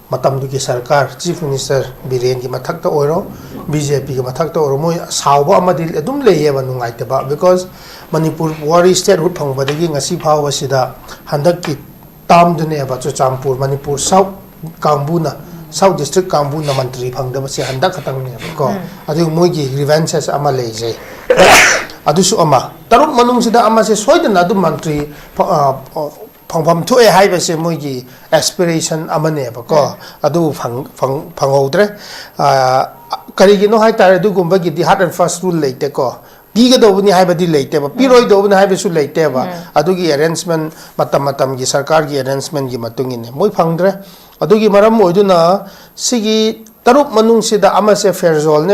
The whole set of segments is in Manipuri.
matam duki sarkar chief minister biren ki mathak ta oiro BJP ki mathak ta oro moi sawba amadil adum leiye ba nungai te ba because Manipur wari state root phang badagi ngasi phawa sida handak ki tam dune ba chu champur Manipur south kambuna south district kambuna mantri phang da se handak khatang ne ko adu moi ki grievances ama leije adu su ama taruk manung sida ama se soidana adu mantri phang thu e hai ba se moi ki aspiration ama ne ba ko adu phang hodre kari gi no hai tar adu gumba gi di hard and fast rule leite ko piga do buni hai ba di leite ba piroi do buni hai ba su leite ba adu gi arrangement matam gi sarkar gi arrangement gi matung ine moi phangdre adu gi maram oiduna sigi taruk manung sida ama se ferzol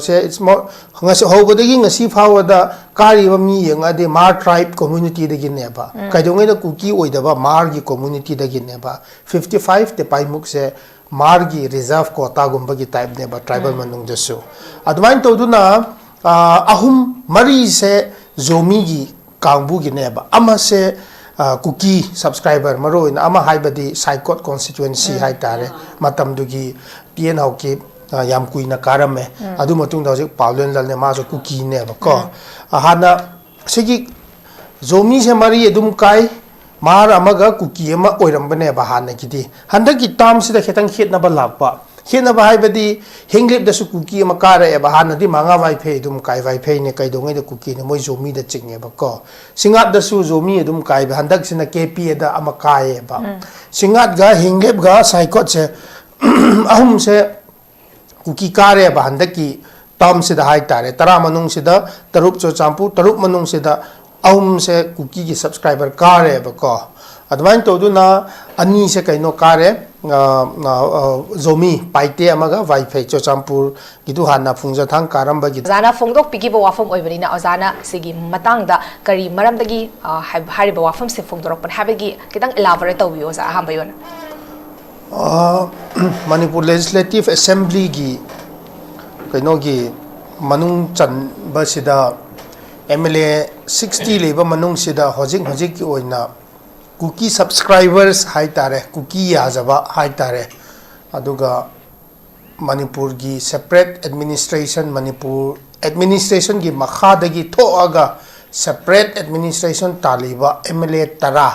se it's more ngasi hobodagi ngasi phawada kari ba mi yenga de mar tribe community de gi ne ba kaidongai da kuki oida ba mar gi community de gi ne ba 55 te paimuk se mar gi reserve quota gumba gi type ne ba tribal manung de su advain to duna ahum mari se zomi gi kangbu gi ne ba ama se kuki subscriber maro in ama haibadi saikot constituency hai tare matam dugi tien hauki yam kuina karame adu matung da jik paulen lal ne ma so kuki ne ba ko hana sigi zomi se mari edum kai mar amaga kuki ama oiram bane ba hana kidi handa ki tam sida khetang khet na ba lakpa hena ba haibadi hinglip da su kuki ama kara e ba hana di manga vai phe dum kai vai phe ne kai dongai da kuki ne moi zomi da chinge ba ko singat da su zomi dum kai ba handak sina KP da ama kai ba singat ga hinglip ga saikot se ahum se kuki kare ba handak ki tam sida hai tare tara manung sida tarup cho champu tarup manung sida ahum se kuki ki subscriber kare ba ko advain to du na ani se kaino kare zomi paite amaga wifi cho champur gidu hana Lamjathang karamba gi zana phongdok piki bo wafam oibani na ozana sigi matang da kari maram dagi hari bo wafam se phongdorok pan habegi kitang elaborate tawiyo za hamba yon Manipur Legislative Assembly gi kaino gi manung chan ba sida MLA 60 leba manung sida hojik ki oina kuki subscribers hai tare kuki yazaba hai tare aduga Manipur gi separate administration Manipur administration gi makha dagi thoaga separate administration taliba MLA tara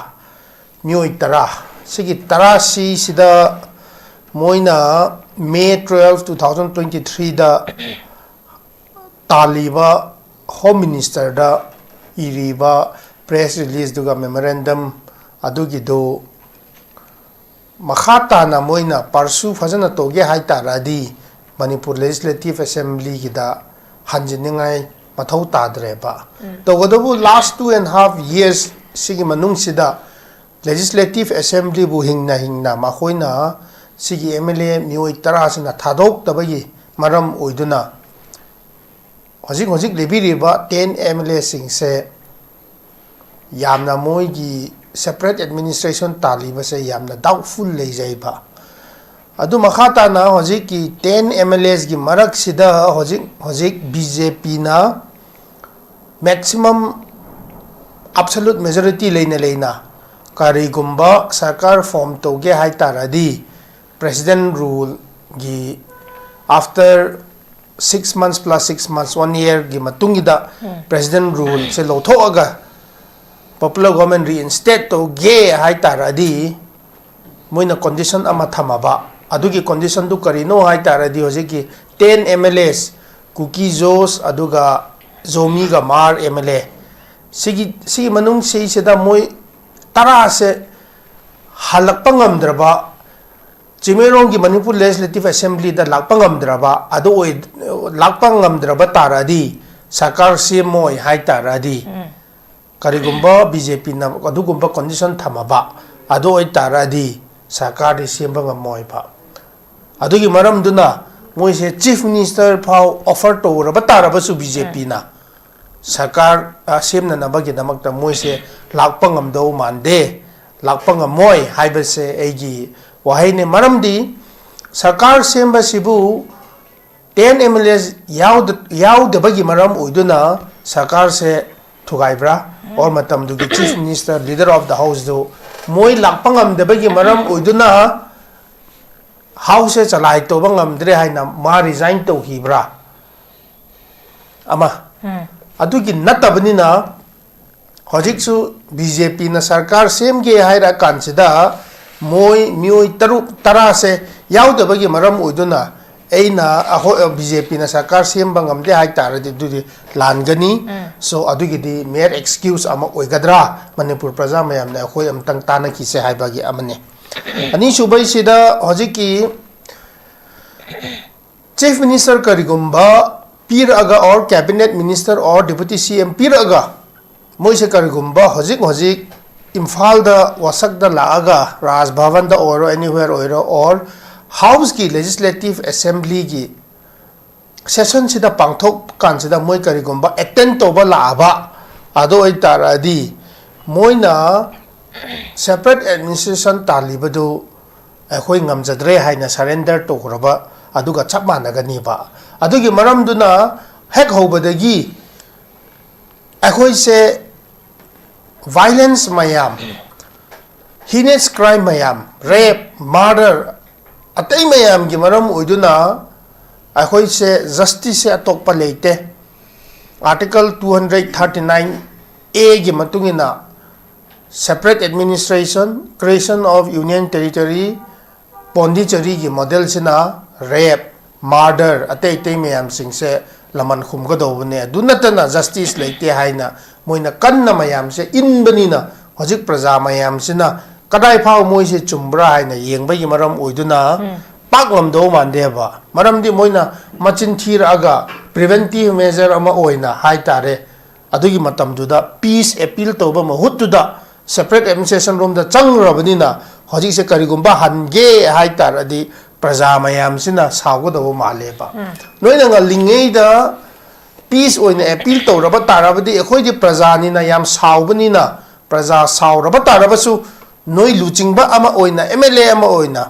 myoi tara sigi tara si sida moina May 12 2023 da taliba home minister da iriba press release duga memorandum adugi do makhata na moina parsu fazana toge hai taradi Manipur Legislative Assembly gida hanjiningai mathau tadre ba to godobu last 2.5 years sigi manung sida Legislative Assembly bu hingna ma hoina sigi MLA mioi tara sina thadok tabagi maram oiduna hojik lebiri ba 10 MLA sing se yamna moi gi separate administration taliba se yamna doubtful lejai ba adu makhata na hojik ki 10 MLAs gi marak sida hojik BJP na maximum absolute majority leina kari gumba sarkar form toge hai taradi president rule gi after 6 months plus 6 months 1 year gi matungida president rule se lotho aga popular government reinstate to ge hai taradi moina condition ama thamaba adugi condition du karino hai taradi hojiki 10 MLAs kuki jos aduga zomi ga mar MLA sigi manung sei seda moi tara se halakpa ngamdraba Chimerong gi Manipur Legislative Assembly da lakpa ngamdraba adu oi lakpa ngamdraba taradi sarkar se moi hai taradi karigumba BJP na adugumba condition thamaba ado oi taradi sarkar de semba ngamoi ba adugi maram duna moi se chief minister phau offer to raba taraba su BJP na sarkar semna na bagi damakta moi se lakpa ngamdo mande lakpa ngamoi haiba se egi wahai ne maram di sarkar semba sibu 10 MLAs yaud bagi maram oiduna sarkar se thugaibra or matam du chief minister leader of the house do moi lakpangam de bagi maram oiduna house chalai to bangam hai na ma resign to hibra ama adugi natabani na hojik su BJP na sarkar sem ge haira kansida moi mioi tara se yaudabagi maram oiduna aina BJP na sarkar sem bangam de hai tar di langani so adugi di mere excuse ama oigadra manipur praja mayam na khoi am tang tana ki se hai bagi amane ani subai sida hojiki chief minister karigumba pir aga or cabinet minister or deputy CM pir aga moise karigumba hojik imphal da wasak da laaga raj bhavan da or anywhere or house ki legislative assembly ki session sida pangthok kan sida moi karigumba attend to ba laaba ado ai taradi moina separate administration talibadu akhoi ngamjadre haina surrender to graba aduga chap managani ba adugi maramduna hek hobadagi akhoi se violence mayam heinous crime mayam rape murder atai mayam gi maram oiduna akhoi se justice se atokpa leite article 239A gi matungina separate administration creation of union territory Pondicherry gi model sina rape murder atai mayam sing se laman khum ga dawne dunatana justice leite haina moina kanna mayam se inbanina hojik praja mayam sina kadai phau moi se chumbra haina yengba gi maram oiduna paklam do mande ba maram di moina machin thira aga preventive measure ama oina hai tare adugi matam duda peace appeal to ba mahut duda separate administration room da changrabani na hojik se karigumba hange hai taradi praja mayam sina sago do male ba noina nga lingei da peace oina appeal to raba tarabadi ekhoi di praja ni na yam saubani na praja saw raba tarabasu noi luchingba ama oina MLA ama oina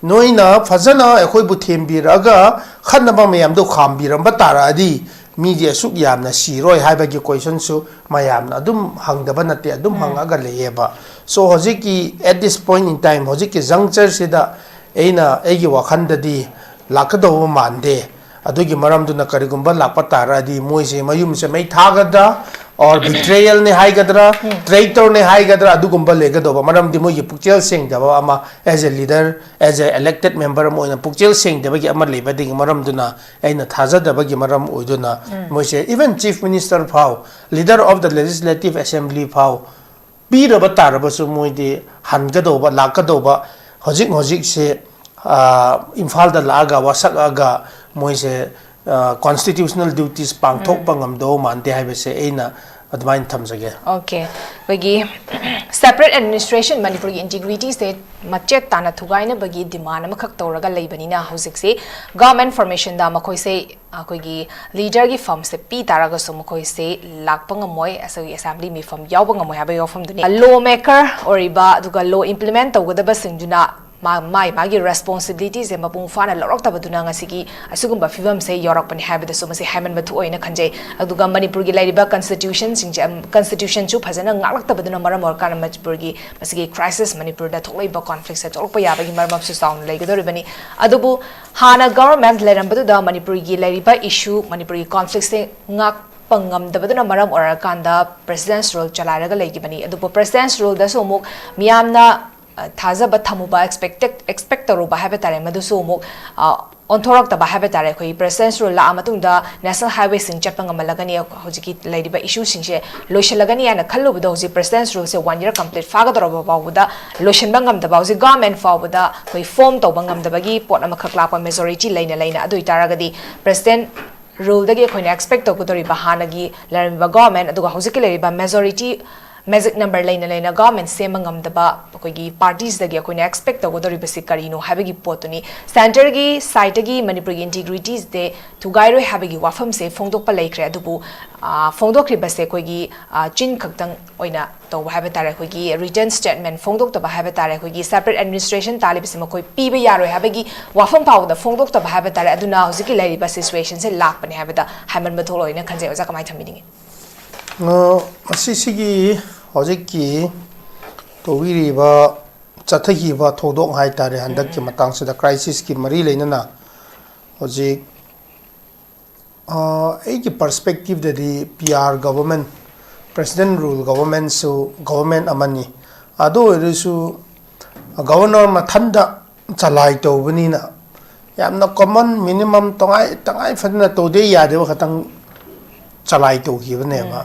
noina fazana ekhoi bu thembiraga khanaba mayam do khambiramba taradi media suk yamna siroi haiba gi question su mayamna adum hangdaba nate adum hangaga leyeba so hojiki at this point in time hojiki juncture sida eina egi wakhandadi lakado mande adugi maramduna karigumba lakpa taradi moise mayum se mai thagadra or betrayal ne haigadra traitor ne haigadra adugumba legadoba maramdi mogi pukchel sing daba ama as a leader as a elected member moina pukchel sing daba gi ama lebadi maramduna aina thajadaba gi maram oiduna moise even chief minister phau leader of the legislative assembly phau piraba taraba su moide hangadoba lakadoba hojik se imphal da laga wasak aga moise constitutional duties pangthok pangam do mante haibese eina advain thamjage okay bagi separate administration manipur gi integrity state machet tana thugaina bagi demand amakhak toraga leibani na hojik se government formation da makoi se akoi gi leader gi form se pi taraga so makoi se lakpang moi asagi assembly mi form yawbang moi habai form duni lawmaker oriba duga law implement tawgadaba singjuna magi responsibilities e mapung fana lorok tabaduna ngasigi asugumba fivam se yorak pani habida so masi haiman bathu oina khanje aduga manipur gi lairiba constitution constitution chu phajana ngalak tabaduna maram or kana manipur gi masigi crisis manipur da thoklaiba conflict se tolpa yabagi maram su sound legadoribani adubu hana government lerambadu da manipur gi lairiba issue manipur gi conflict se ngak pangam dabaduna maram or kanda president's role chalaraga legibani adubu president's role da so muk miyamna thazaba thamuba expect toruba habetare madusu muk onthorok ta habetare khoi president's role la amatung da national highway sing chapang amalagani hojiki ladiba issue singse loishalagani ana khallu buda hoji president's role se 1 year complete faga doroba bawuda loishan bangam da bawji government fawuda khoi form to bangam da bagi pot amakak lapa majority laina adu itaragadi president rule dagi khoina expect to gudori bahanagi larba government adu hojiki lariba majority magic number laina government semangam daba koigi parties dagi koina expect to godori basi karino habegi potuni center gi site gi manipur integrities de tugairo habegi wafam se phongdok pa laikre adubu phongdok ri base koigi chin khaktang oina to habetare koigi written statement phongdok to habetare koigi separate administration talib se makoi pibe yaro habegi wafam paw da phongdok to habetare aduna hojiki lairi ba situation se lakpani habeda haman bathol oina khanje oja kamai thamidingi asisigi hojiki towiriba ꯆꯠꯊꯈꯤꯕ ꯊꯧꯗꯣꯛ ꯍꯥꯏꯇꯥꯔꯦ ꯍꯟꯗꯛꯀꯤ ꯃꯇꯥꯡꯁꯤꯗ ꯀ꯭ꯔꯥꯏꯁꯤꯁꯀꯤ ꯃꯔꯤ ꯂꯩꯅꯅ ꯍꯧꯖꯤꯛ ꯑꯩꯒꯤ ꯄꯔꯁꯄꯦꯛꯇꯤꯚꯗꯗꯤ PR ꯒꯣꯚꯔꯟꯃꯦꯟꯠ ꯄ꯭ꯔꯦꯁꯤꯗꯦꯟꯠ ꯔꯨꯜ ꯒꯣꯚꯔꯟꯃꯦꯟꯠꯁꯨ ꯒꯣꯚꯔꯟꯃꯦꯟꯠ ꯑꯃꯅꯤ ꯑꯗꯨ ꯑꯣꯏꯔꯁꯨ ꯒꯣꯚꯔꯅꯔ ꯃꯊꯟꯗ ꯆꯂꯥꯏ ꯇꯧꯕꯅꯤꯅ ꯌꯥꯝꯅ ꯀꯣꯃꯟ ꯃꯤꯅꯤꯃꯝ ꯇꯉꯥꯏ ꯐꯗꯅ ꯇꯧꯗꯦ ꯌꯥꯗꯦꯕ ꯈꯇꯪ ꯆꯂꯥꯏ ꯇꯧꯈꯤꯕꯅꯦꯕ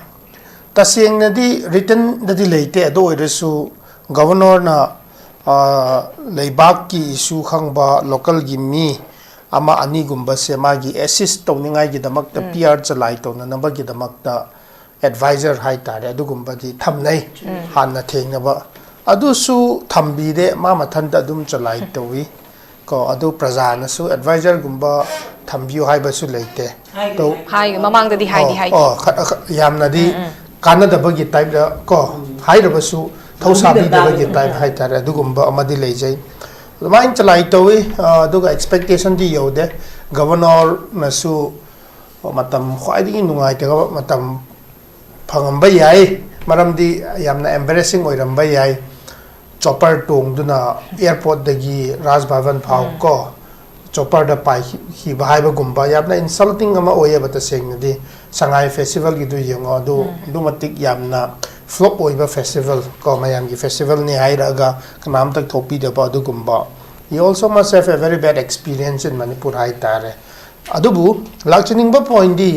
तसेंगनदी रिटर्न ददी लेते अदो ओइरसु गवर्नर ना लेबाक की इशू खंगबा लोकल गी मी अमा अनी गुंबा से मागी एसिस्ट तौनिंगाई गी दमकता PR चलाई तौना नंबर गी दमकता एडवाइजर हाई तारे अदु गुंबा दी थमनै हान्ना थेंगनबा अदुसु थंबीदे मा मथंता अदुम चलाई तौई को अदु प्रजानसु एडवाइजर गुंबा थंबियो हाइबसु लेते तो हाई ममांग ददी हाई दी हाई यामनदी कानदबगी टाइप दा को हाइरबसु थौसाबीदबगी टाइप हाइतारे अदुगुंबा अमदि लेजै माइन चलाई तौई अदुगा एक्सपेक्टेशन दी योदे गवर्नर नसु मतम ख्वाइदगी नुंगाइतेगा मतम फंगंबा याई मरमदी यामना एम्बैरेसिंग ओइरंबा याई चॉपर टोंगदुना एयरपोर्ट दगी राज भवन फाउ को चॉपर द पाई ही बाहाइबा गुंबा यामना इंसल्टिंग अमा ओये बता सेंगनदी संगाई फेस्टिवल की दु यंगो दु मतिक यामना फ्लॉप ओइबा फेस्टिवल को मयाम की फेस्टिवल ने हाइरागा कनाम तक थोपी दबा दु गुंबा you also must have a very bad experience in Manipur hai tare adubu lakchining point di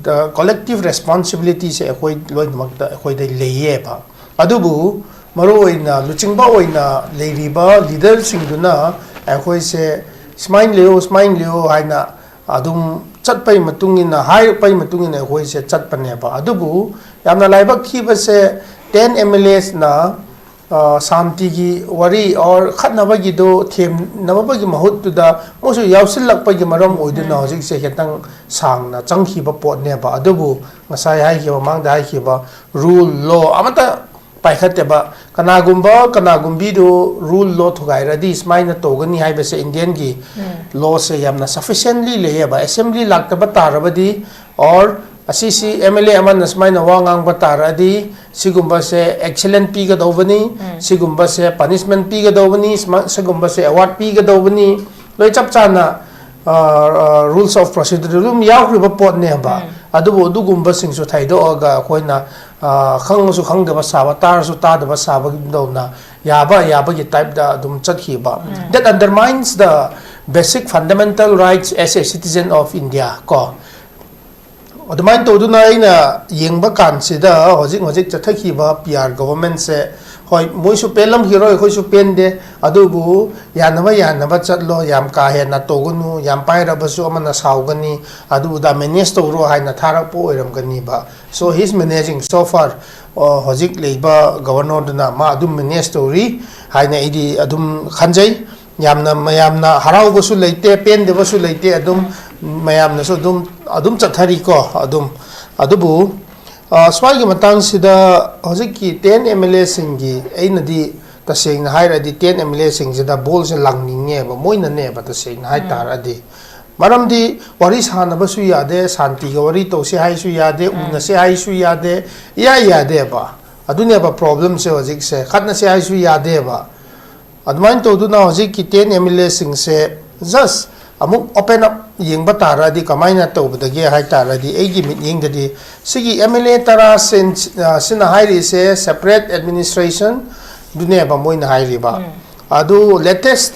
the collective responsibility se khoi loi makta khoi dai leye ba adubu maro oina luchingba oina leiriba leader singduna khoi se smile leo haina adum chatpai matungina hai pai matungina khoi se chatpane ba adubu yamna laibak khiba se 10 MLAs na शांति की वरी और खतनबगी दो थेम नबगी महूत तुदा मोसु यावसिलकपगी मरम ओइदुना हजिक से हेतंग सांगना चंगखिबा पोटनेबा अदुबु ngасai हाइखिबा मांगदा हाइखिबा रूल लॉ अमता पाइखतेबा कनागुंबी दो रूल लॉ थुगाइरदी स्माइना तोगनी हाइबसे इंडियन की लॉ से यामना सफिशिएंटली लेयबा असेंबली लाक्तबा तारबदी और असीसी MLA अमन स्माइना वांगांग बतारदी सिगुंबा से एक्सीलेंट पीगदौबनी सिगुंबा से पनिशमेंट पीगदौबनी सिगुंबा से अवार्ड पीगदौबनी लोय चपचाना rules of procedure रूम यावख्रिबा पोटनेबा अदुबो दुगुंबा सिंगसु थाइदोगा खोइना खंगसु खंगदबा साबा तारसु तादबा साबा दौना याबगी टाइप दा दुम चतखिबा that undermines the basic fundamental rights as a citizen of India ko अदुमाइन तौदुना आइना येंबा कानसिदा हजिक चथखिबा PR गवर्नमेंट से होय मोइसु पेलम हिरो खोइसु पेनदे अदुबु यानबा चतलो याम का हेना तोगुनु याम पाइरबसु अमना साउगनी अदुदा मैनेज तौरो हाइना थारपो ओइरमगनी बा सो ही इज मैनेजिंग सो फार हजिक लेबा गवर्नर दुना मा अदुम मैनेज तौरी हाइना इदी अदुम खंजै यामना हराउबसु लेते पेनदेबसु लेते अदुम मयामनसु अदुम चथरी को अदुबु स्वाइगी मतंग सिदा हजिकी 10 MLA सिंगी एनदी तसेंग हाइरदी 10 MLA सिंगजिदा बोल से लांगनिंगे बा मोइनने बा तसेंग हाइ तारदी मरमदी वरी सानबसु यादे शांति के वरी तोसे हाइसु यादे उनसे हाइसु यादे यादे बा अदुने बा प्रॉब्लम से हजिक से खतन से हाइसु यादे बा अदमाइन तोदुना हजिकी 10 MLA सिंग से जस्ट अमुक ओपन अप येंबा तारादी कमाइना तौबदगे हाइ तारादी एगी मिटिंगददी सिगी MLA तरा सिना हाइरि से सेपरेट एडमिनिस्ट्रेशन दुने बा मोइना हाइरिबा अदु लेटेस्ट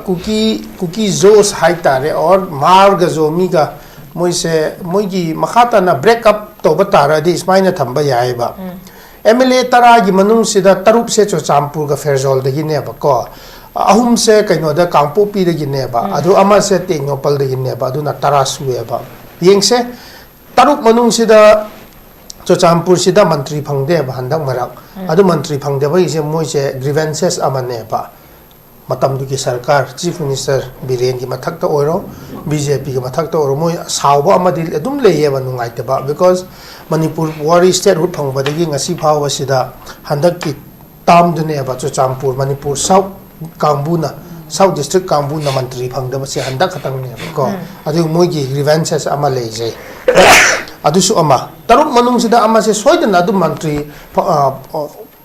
कुकी जोस हाइ तारे और मार्ग जोमीगा मोइसे मोइगी मखाताना ब्रेकअप तौबा तारादी स्माइना थंबा याइबा MLA तरा गी मनुंग सिदा तरुप से चोचामपुर का फेरजोल दगी ने बको अहुम से कइनोदा कांगपोपी दगी नेबा अदु अमा से तेंगोपल दगी नेबा अदुना तरासुएबा येंगसे तरुप मनुंग सिदा चोचामपुर सिदा मंत्री फंगदेबा हंदक मरक अदु मंत्री फंगदेबा इसे मोइसे ग्रीवेंसेस अमनेबा मतमदुगी सरकार चीफ मिनिस्टर बिरेन की मथक्ता ओइरो BJP की मथक्ता ओइरो मोइ सावबा अमदि अदुम लेयेबा नुंगाइतेबा बिकॉज मणिपुर वारी स्टेट हुट फंगबदगी ngasi फावबा सिदा हंदक की ताम दुनेबा चोचामपुर मणिपुर साउथ कांगबुना साउथ डिस्ट्रिक्ट कांगबुना मंत्री फंगदबा से हंदक खतंग नेबा अदु मोइगी ग्रीवेंसेस अमा लेजै अदुसु अमा तरुप मनुंग सिदा अमा से सोइदना अदु मंत्री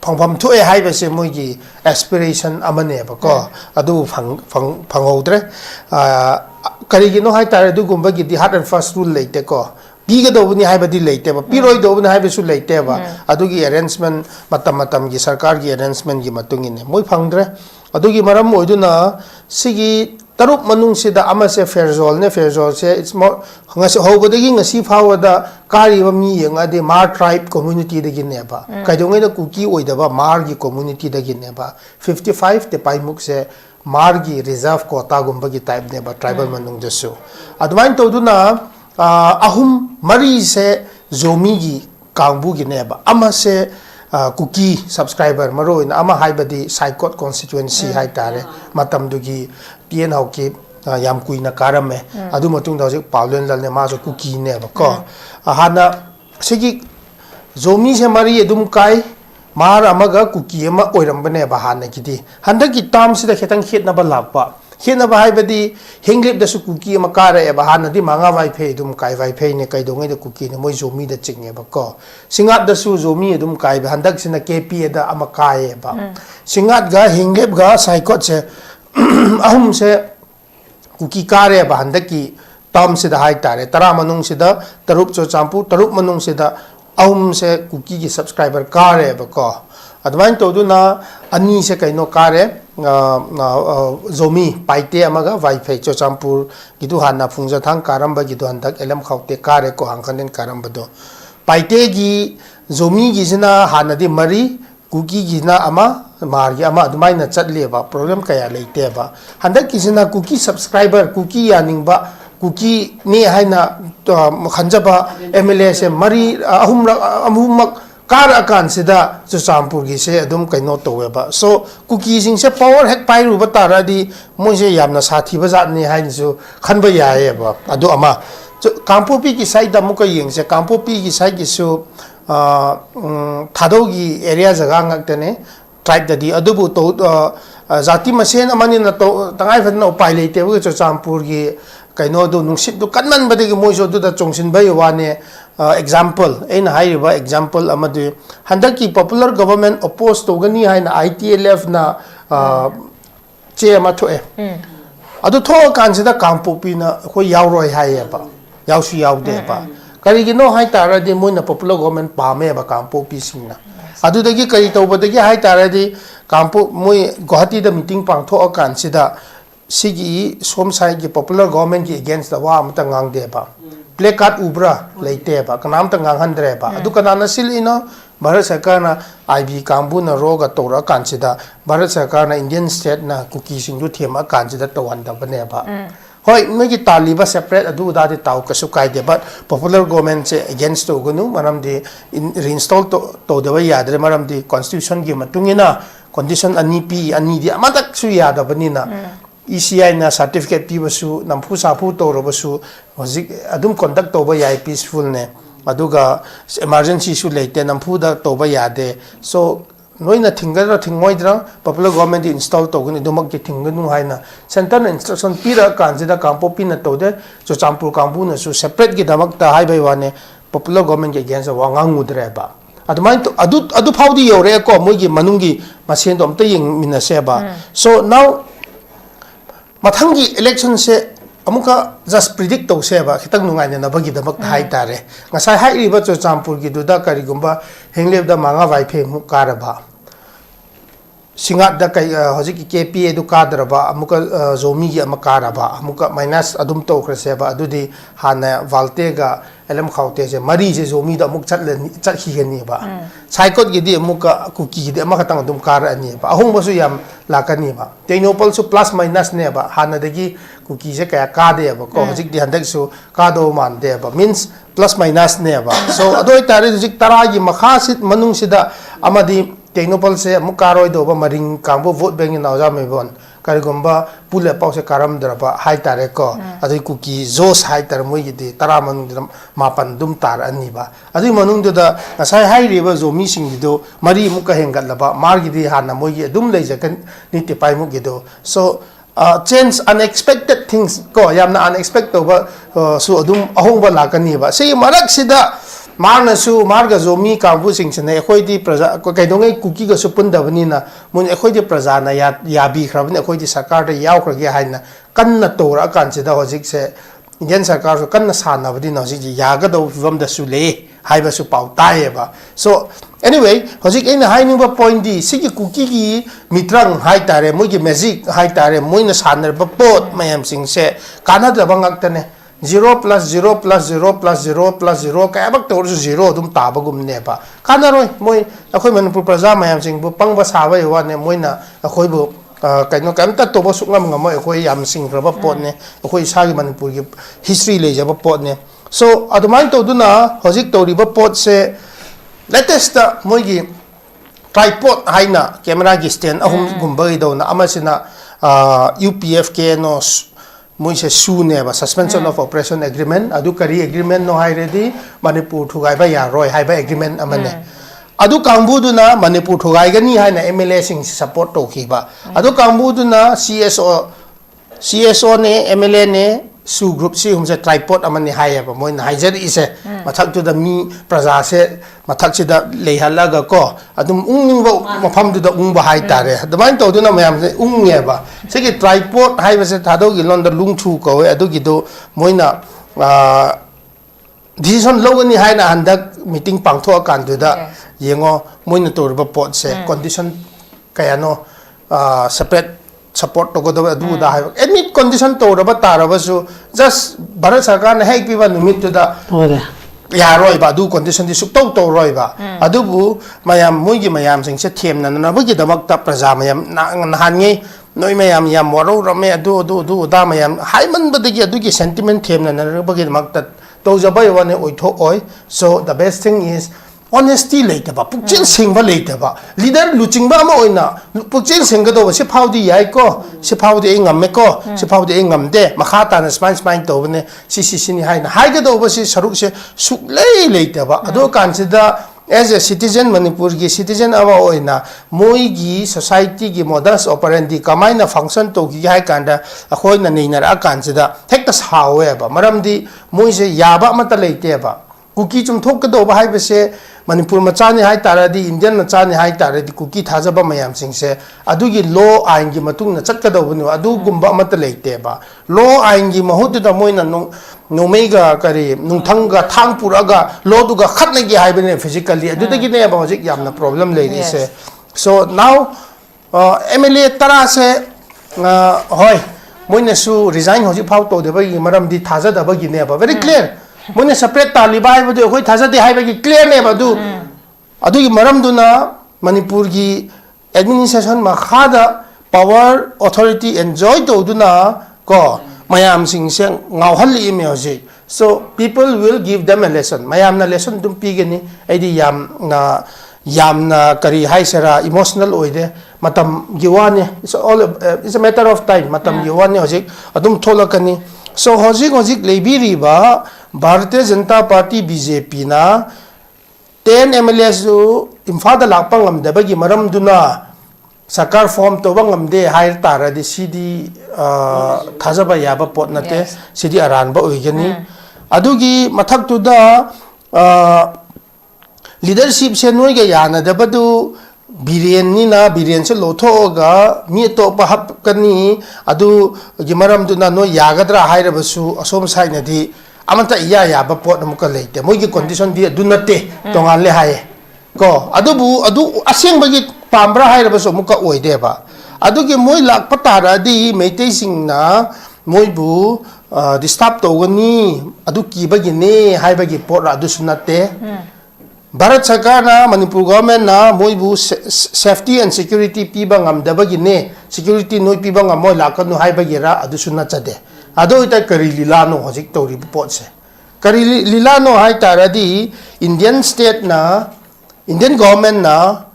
ꯐꯪꯐꯝ ꯊꯣꯛꯑꯦ ꯍꯥꯏꯕꯁꯦ ꯃꯣꯏꯒꯤ ꯑꯦꯁꯄꯤꯔꯦꯁꯟ ꯑꯃꯅꯦꯕꯀꯣ ꯑꯗꯨ ꯐꯪꯍꯧꯗ꯭ꯔꯦ ꯀꯔꯤꯒꯤꯅꯣ ꯍꯥꯏꯇꯥꯔꯦ ꯑꯗꯨꯒꯨꯝꯕꯒꯤꯗꯤ ꯍꯥꯔꯠ ꯑꯦꯟ ꯐꯥꯁꯠ ꯔꯨꯜ ꯂꯩꯇꯦꯀꯣ ꯄꯤꯒꯗꯧꯕꯅꯤ ꯍꯥꯏꯕꯗꯤ ꯂꯩꯇꯦꯕ ꯄꯤꯔꯣꯏꯗꯧꯕꯅꯤ ꯍꯥꯏꯕꯁꯨ ꯂꯩꯇꯦꯕ ꯑꯗꯨꯒꯤ ꯑꯦꯔꯦꯟꯖꯃꯦꯟ ꯃꯇꯝꯒꯤ ꯁꯔꯀꯥꯔꯒꯤ ꯑꯦꯔꯦꯟꯖꯃꯦꯟꯒꯤ ꯃꯇꯨꯡ ꯏꯟꯅ ꯃꯣꯏ ꯐꯪꯗ꯭ꯔꯦ ꯑꯗꯨꯒꯤ ꯃꯔꯝ ꯑꯣꯏꯗꯨꯅ ꯁꯤꯒꯤ ꯇꯔꯨꯛ ꯃꯅꯨꯡꯁꯤꯗ ꯑꯃꯁꯦ ꯐꯦꯔꯖꯣꯜꯅꯦ ꯐꯦꯔꯖꯣꯜꯁꯦ ꯏꯠꯁ ꯃꯣꯔ ꯉꯁꯤ ꯍꯧꯕꯗꯒꯤ ꯉꯁꯤ ꯐꯥꯎꯕꯗ ꯀꯥꯔꯤꯕ ꯃꯤ ꯌꯦꯡꯉꯗꯤ ꯃꯥꯔ ꯇ꯭ꯔꯥꯏꯕ ꯀꯝꯃ꯭ꯌꯨꯅꯤꯇꯤꯗꯒꯤꯅꯦꯕ ꯀꯩꯗꯧꯉꯩꯗ ꯀꯨꯀꯤ ꯑꯣꯏꯗꯕ ꯃꯥꯔꯒꯤ ꯀꯝꯃ꯭ꯌꯨꯅꯤꯇꯤꯗꯒꯤꯅꯦꯕ 55 ꯇꯦꯄꯥꯏꯃꯨꯛꯁꯦ ꯃꯥꯔꯒꯤ ꯔꯤꯖꯥꯔቭ ꯀꯣꯇꯥꯒꯨꯝꯕꯒꯤ ꯇꯥꯏꯞꯅꯦꯕ ꯇ꯭ꯔꯥꯏꯕꯦꯜ ꯃꯅꯨꯡꯗꯁꯨ ꯑꯗꯨꯃꯥꯏꯅ ꯇꯧꯗꯨꯅ ꯑꯍꯨꯝ ꯃꯔꯤꯁꯦ ꯖꯣꯃꯤꯒꯤ ꯀꯥꯡꯕꯨꯒꯤꯅꯦꯕ ꯑꯃꯁꯦ कुकी सब्सक्राइबर मरोइन अमा हाइबदी साइकोट कॉन्स्टिट्युएंसी हाइतारे मतमदुगी पीएन हाउकी याम कुइना कारमे अदु मतुंग दौजिक पावलेन ललने माजो कुकी ने बको हाना सिगी जोमी से मरी एदुम काय मार अमगा कुकी अमा ओइरंबने बहाने किदी हंदकी टाम सिदा खेतंग खेतनबा लापा खेतनबा हाइबदी हिंग्लिप दसु कुकी अमा कारे बहानदी मांगा वाइफे एदुम काय वाइफे ने कैदोंगे द कुकी ने मोय जोमी द चिंगे बको सिंगात दसु जोमी एदुम काय हंदक सिना केपी दा अमा काय बा सिंगात गा हिंग्लिप गा साइकोट से अहुम से कुकी कारे बहानदकी टाम सिदा हाइ तारे तरा मनुंग सिदा तरुप चो चांपू तरुप मनुंग सिदा अहुम से कुकी की सब्सक्राइबर कारे बको अदवाइन तोदुना अनी से कइनो कारे जोमी पाइते अमगा वाइफाई चोचामपुर गिदु हाना फुंजाथांग कारंबा गिदु हंदक एलम खाउते कारे को हांखनेन कारंबदो पाइते गी जोमी गिजना हानादि मरी कुकी गिना अमा मारगी अमा अदुमाइना चटलेबा प्रॉब्लम कया लेतेबा हंदक किजना कुकी सब्सक्राइबर कुकी यानिंगबा कुकी ने हाइना खंजबा एमएलए से मरी अहुमक कार अकान सिदा चुचामपुर की से अदुम कइनो तोवेबा सो कुकी सिंग से पावर हेक पाइरुबा तारादी मोइसे यामना साथी बजातनी हाइनसु खनबा यायेबा अदु अमा कांपोपी की साइड अमुक यंगसे कांपोपी की साइड किसु थादौ की एरिया जगह ngaktene ट्राइब ददी अदुबु तो जाति मसेन अमानि न तो तंगाइ फदना उपाय लेतेबु चुचामपुर की कइनो दु नुसित दु कन्मन बदगी मोइसो दु दा चोंगसिन बय वाने एग्जांपल इन हाइरिबा एग्जांपल अमदु हंदकी पॉपुलर गवर्नमेंट अपोज तोगनी हाइना आईटीएलएफ ना चे अमा थोए अदु थो कांसिदा कांपोपी ना खो यावरोय हाइबा यावसु यावदेबा करिगिनो हाइ तारादि मोइना पॉपुलर गवर्नमेंट पामेबा कांपोपी सिंगना अदुदगी करि तौबदगी हाइ तारादि कांपो मोइ गुवाहाटी दा मीटिंग पांगथो कांसिदा सिगी सोम साइ की पॉपुलर गवर्नमेंट की अगेंस्ट द वा अमता ngang प्ले कार्ड उब्रा लेतेबा कनाम ता ngang अदु कनाना सिलिनो भारत सरकार ना आईबी कांबु ना रोगा तोरा कांसिदा भारत सरकार ना इंडियन स्टेट ना कुकी सिंगु थेमा कांसिदा तोहंदबनेबा होय मेगी तालिबा सेपरेट अदु दादि ताउ कसु कायदे बट पॉपुलर गवर्नमेंट से अगेंस्ट तोगनु मरमदि रीइंस्टॉल तो देबा यादरे मरमदि कॉन्स्टिट्यूशन की मतुंगिना कंडीशन अनी पी अनी दि अमतक सु यादबनिना ECI na certificate pibasु nampu sapu torobasu hozik adum conduct toba yai peaceful ne aduga emergency su leite nampu da toba yade so noina thingadra thingmoidra popular government install toguni dumak ki thinganu haina center na instruction pira kanjida kampo pina tode so champur kampu na su separate gi damak ta hai bai wane popular government ge against wangang udreba adumain to adu faudi yore ko moigi manungi masen dom ta ying minaseba so now मथंगी इलेक्शन से अमुका जस्ट प्रिडिक्ट तौसेबा खितंग नुंगाइने नबगी दमक हाइ तारे ngасai हाइरिबा चोचामपुर की दुदा करिगुंबा हेंगलेबदा मांगा वाइफे मु कारबा सिंगात दा कई हजिक केपीए दु कादरबा अमुका जोमी की अमकारबा अमुका माइनस अदुम तौखरसेबा अदुदी हाना वाल्टेगा एलम खाउते से मरी से जोमी दा अमुक चटखिगनीबा साइकोट गिदी अमुका कुकी गिदी अमा खतंग अदुम कार अनीबा अहुम बसु याम लाकनीबा टेक्नोपल सु प्लस माइनस नेबा हाना दगी कुकी से कया कादेबा को हजिक दि हंदक सु कादो मानदेबा मींस प्लस माइनस नेबा सो अदोय तारे हजिक तरा की मखासित मनुंग सिदा अमदी टेक्नोपल से मुकारोय दोबा मरिंग कांबो वोट बैंक नावजा मेबोन करिगुंबा पुले पाउसे कारम दरबा हाइ तारे को अदि कुकी जोस हाइ तार मोइगी दि तरा मनुंग मापन दुम तार अनिबा अदि मनुंग दुदा ngасai हाइ रिबा जोमी सिंग दो मरी मुका हेंगतलबा मारगी दि हाना मोइगी दुम लेजकन निति पाइ मुगी दो सो change unexpected things ko yamna unexpected ba su adum ahongba lakani ba sei marak sida Marnasu, Margazo, me, Kambu Sings, and Equity Praza, Kokadonga, Cookie, Supun Davanina, Mun Equity Prazana, Yabi, Craven, Equity Sakata, Yaukra Yahana, Kanna Tora, consider Hosik, Indian Sakar, Kanna Sana, Vadinosi, Yagado from the Sule, Hibasu Pau Taiba. So, anyway, Hosik in the high number point D, Siki Cookie, Mitrang, High Tare, Mugi Magic, High Tare, Muina Sander, but both Mayam Sing say, Canada Bangaktane. 0 plus 0 plus 0 plus 0 plus 0 kaya bak to 0 dum tabagum neba kanaroi moi akhoi manipur praja mayam sing bu pangba sawa yawa ne moina akhoi bu kaino kamta to bo sungam ngam akhoi yam sing raba pot ne akhoi sagi manipur gi history le jaba pot ne so adumai to duna hojik to riba pot se latest moi gi tripod haina camera gi stand ahum gumbai do na amasina UPF ke no Moise Suneva suspension of operation agreement adu kari agreement no hai ready Manipur thugai ba ya roi hai ba agreement amane adu kambu du na Manipur thugai gani hai na MLA sing support to khiba adu kambu du na CSO ne MLA ne su group si humse tripod amani hai ba moi na haijar ise mathak tu da mi praja se mathak se da leihalaga ko adum ung ba mafam du da ung ba hai tare damain to du na mayam se ung nge ba se ki tripod hai ba se THADOU gi lon da lung thu ko adu gi do moi na decision lo ni hai na handak meeting pang tho kan du da yengo moi na to ba pot se condition kaya no separate support to go do da any condition to raba taraba so just Bharat Sarkar na hai piba numit to da ya roi ba du condition di suk to roi ba adu bu mayam mugi mayam sing se them na bu gi damak ta praja mayam na han ngi noi mayam yam waro rame adu da mayam hai man ba gi adu gi sentiment them na ba gi damak ta to jaba yo ne oi tho oi so the best thing is honesty later ba pukchin singba later ba leader luching ba ma oina pukchin singa do se phawdi yai ko se phawdi ngam me ko se phawdi ngam de makha ta na spine to ne si ni hai na hai ga do ba si saruk se suk lei later ba ado consider as a citizen Manipur gi citizen awa oina moi gi society gi modus operandi kamaina function to gi hai kanda akhoi na nei na ra consider hekta sawe ba maramdi moi se yaba mata later ba cookie chum thok ka do ba hai ba se Manipur machani hai taradi Indian machani hai taradi cookie thajaba mayam sing se adugi law ain gi matung na chatka do bunu adu gumba mat leite ba law ain gi mahut da moina no mega kare nung thanga thang puraga law du ga khatna gi hai bene physically adu da gi ne ba hojik yamna problem le ri se so now MLA tara se hoi moina su resign hojik phau to de ba gi maram di thaja da ba gi ne ba very clear Mune separate talibai badu khoi thajati hai ba gi clear ne badu adu gi maram du na Manipur gi administration ma khada power authority enjoy to du na ko mayam sing seng ngau hal li me hoji so people will give them a lesson mayam na lesson dum pi gani aidi yam na kari hai sera emotional oide matam giwane it's a matter of time matam giwane hoji adum tholakani so hojik lebiri ba Bharatiya Janata Party BJP na 10 MLAs du imfada lakpang ngamda bagi maram duna sakar form to bangam de hair tara di CD thajaba yaba pot nate CD aran ba oigani adugi mathak tu da leadership se noi ga yana da badu Biren ni na Biren se lotho ga mi to pa hap kani adu gi maram duna no yagadra haira basu asom sai na di amanta iya ba pot amuka leite moi gi condition di dunate tongan le hai ko adu aseng bagi pambra hai ba so muka oide ba adu gi moi lak patara di meitei sing na moi bu disturb to gani adu ki bagi ne hai bagi pot ra adu sunate Bharat Sarkar na Manipur government na moi bu safety and security pi bangam da bagi ne security noi pi bangam moi lakanu hai bagi ra adu sunachade ado ita kari lilano hojik tori pot se kari lilano hai taradi Indian state na Indian government na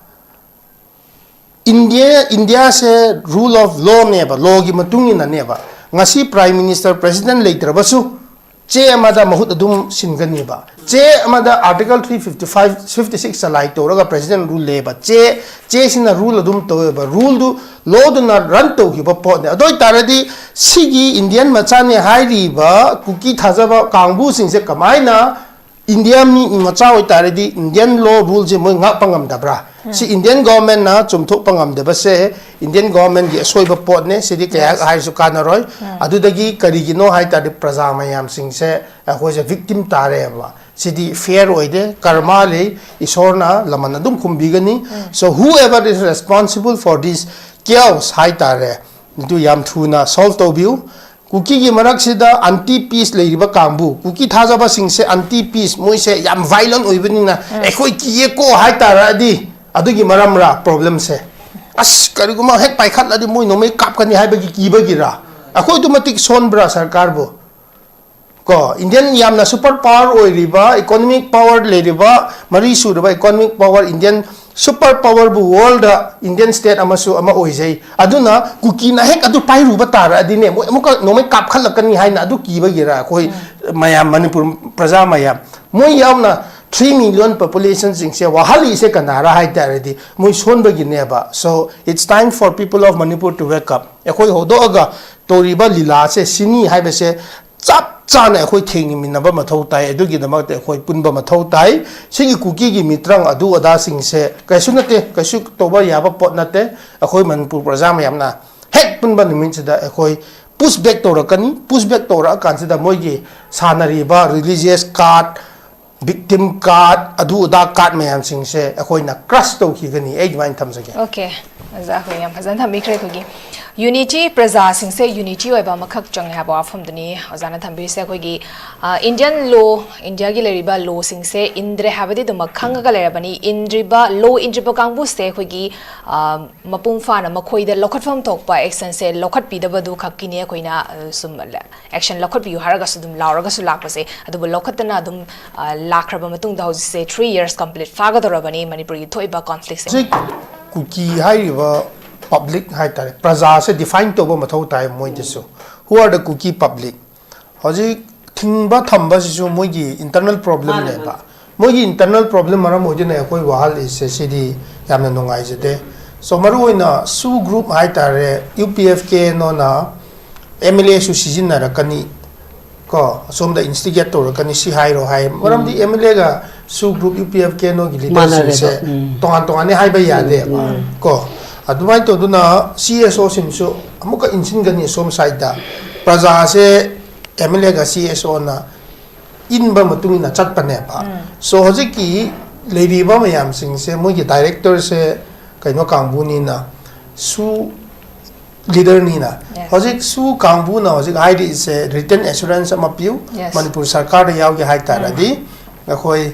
India se rule of law ne ba law gi matungi na ne ba ngasi prime minister president later basu che amada mahut adum singani ba che amada article 355 56 salai to raga president rule le ba che sina rule adum to ba rule du law du na run to gi ba po ne adoi taradi sigi Indian machani hai ri ba cookie thaja ba kangbu sing se kamai na India mi macha oi tare di Indian law rules je moi ngak pangam dabra si Indian government na chumthuk pangam de base Indian government gi soiba pot ne sidi kaya hai su kana roi adu dagi karigino hai tare praja mayam sing se ho je victim tare ba sidi fair oi de karma le isorna lamana dum kumbigani so whoever is responsible for this chaos hai tare du yam thuna solve to view Kuki ki marak sida anti peace le riba kambu kuki thaja ba sing se anti peace moi se yam violent oibani na ekhoi ki ko hai tara di adu gi maram ra problem se as kari guma hek pai khat adi moi no mai kap kani hai ba ki ba gi ra akhoi automatic son bra sarkar bo ko Indian yam na super power oi riba economic power le riba mari su riba economic power Indian super power bu world Indian state amasu ama oijai aduna kuki na hek adu pai ru batara adine mo amuka no mai kap khalakani haina adu ki ba gira koi mayam manipur praja mayam mo yamna 3 million population sing se wahali se kanara hai taredi mo son ba gine ba so it's time for people of Manipur to wake up ekoi hodo aga toriba lila se sini hai ba se chap chana khoi thengni minaba mathau tai adugi damak te khoi punba mathau tai sigi kuki gi mitrang adu ada sing se kaisu nate kaisu toba yaba pot nate khoi manpur praja mayamna hek punba nimin sida khoi push back to ra kan sida moi gi sanari ba religious card victim card adu ada card mayam sing se khoi na crush to ki gani age mind tham sage okay aza ko yam hazan tham mikre ko gi unity praja sing se unity oi ba makhak chang ha ba from dani azana thambi se ko gi Indian law India gi leriba law sing se indre habadi dum khang ga lerabani indriba law indriba kangbu se ko gi mapung fa na makhoi da lokhat fam tok pa action se lokhat pi da badu khakki ne koina sum action lokhat pi haraga su dum lauraga su lak pa se adu lokhat na dum lakraba matung da se 3 years complete fa ga dorabani manipur gi thoiba conflict se kuki hai ba public hai tare praja se define to ba mathau tai moi disu who are the cookie public hoji thingba thamba su moi gi internal problem ne ba moi gi internal problem mara moi ne koi wahal is se sidi yamna nongai jete so maru oina su group hai tare UPFK no na MLA su season na rakani ko som da instigate to rakani si hai ro hai maram di MLA ga su group UPFK no gi leader se tongan ne hai ba ya de ko adumai to duna CSO simsu amuka insin gani som side da praja se MLA ga CSO na inba matung na chat pane ba so hoji ki lady ba mayam sing se mo gi director se kaino kangbu ni na su leader ni na hoji su kangbu na hoji ID is a written assurance am appeal Manipur sarkar da yaw gi hai ta radi khoi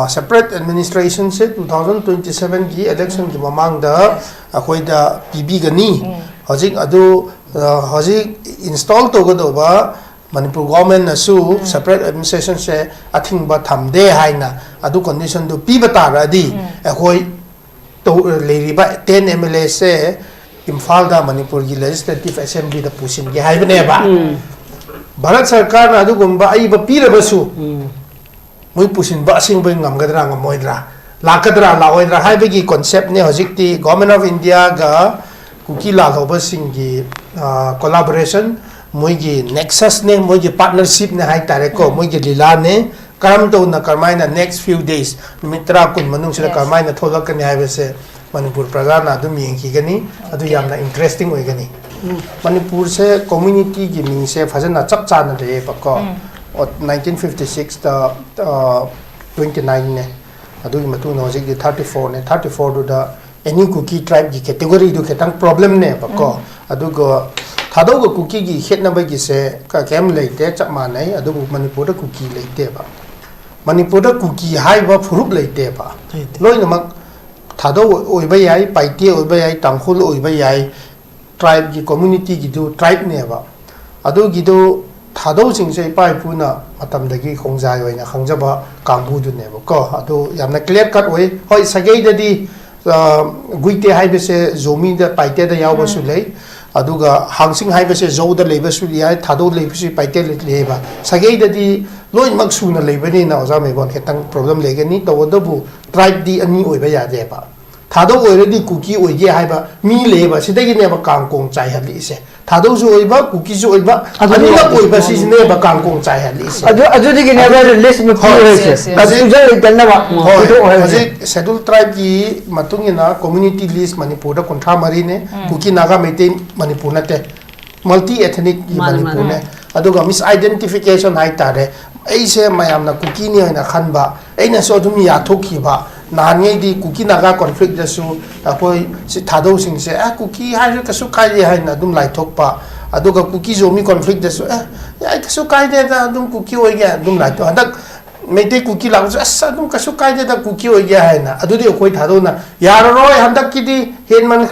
separate administration se 2027 gi election gi mamang da khoi da PB gani hojik adu hojik install to go do ba Manipur government na su separate administration se athing ba thamde haina adu condition do pi bata ra di khoi to leri ba 10 MLA se Imphal da Manipur gi legislative assembly da pusin gi haibne ba Bharat sarkar na adu gumba ai ba pi ra basu moi pusin ba sing ba ngam gadra ngamoidra lakadra laoidra haibegi concept ne hojikti government of India ga kuki la hoba singi collaboration moi gi nexus ne moi gi partnership ne hai tare ko moi gi lila ne karam to na karmai na next few days mitra kun manung sila karmai na tholak kan hai bese Manipur praja na dum yeng ki gani adu yamna interesting oi gani Manipur se community gi ming se phajana chap cha na de ba ko 1956 da 29 ne adu matu no jig 34 ne 34 do da any cookie tribe gi category do ketang problem ne ba ko adu go thadou go cookie gi het na ba gi se ka kem leite chap ma nai adu Manipur da cookie leite ba Manipur da cookie hai ba furup leite ba loi na mak thadou oi ba yai paite oi ba yai tangkhul oi ba yai tribe gi community gi do tribe ne ba adu gi do thadou sing se pai puna matam dagi khongjai oina khangjaba kambu du ne ko adu yamna clear cut oi hoi sagai da di guite haibe se zomi da paite da yaw basu lei aduga hangsing haibe se zo da leba su ya thadou leba su paite le ba sagai da di loi mak su na leba ni na oza me bon ketang problem le gani to do bu tribe di ani oi ba ya de ba THADOU already cookie oige haiba mi leba sidagi ne ba kangkong chai hali se THADOU su oiba cookie su oiba anila oiba si ne ba kangkong chai hali se adu digi ne ba list me yes. adu jai tanna ba hoje schedule tribe ki matungina community list manipur da kontra mari ne cookie naga mete manipur na te multi ethnic ki manipur ne aduga misidentification hai tare ai se mayam na cookie ni na khanba ai na so dum ya thokhi ba नानी दी कुकी नागा कॉन्फ्लिक्ट जसु अपोई से थादो सिंग से कुकी हाय कसु काय हाय ना दुम लाइ थोकपा अदुगा कुकी जोमी कॉन्फ्लिक्ट जसु या कसु काय दे दा दुम कुकी होय गया दुम लाइ तो हदक मेते कुकी लागु अस दुम कसु काय दे दा कुकी होय गया है ना अदुदी कोई थादो ना यार रोय हदक की दी हेन मन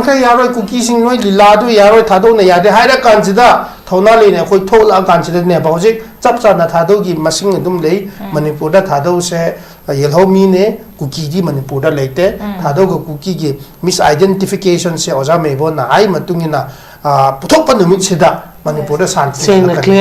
खरे यारोय कुकी सिंग नोय लीला दु यारोय थादो ना यादे हायरा कांसिदा थौना लेने कोई थोला कांसिदा ने बाउजिक चप चाना थादो की मसिंग दुम ले मणिपुर दा थादो से येलो मी ने कुकी दी मणिपुर दा लेते थादो को कुकी की मिस आइडेंटिफिकेशन से ओजा मेबो ना आई मतुंगिना पुथोक पनुमित सिदा मणिपुर दा शांति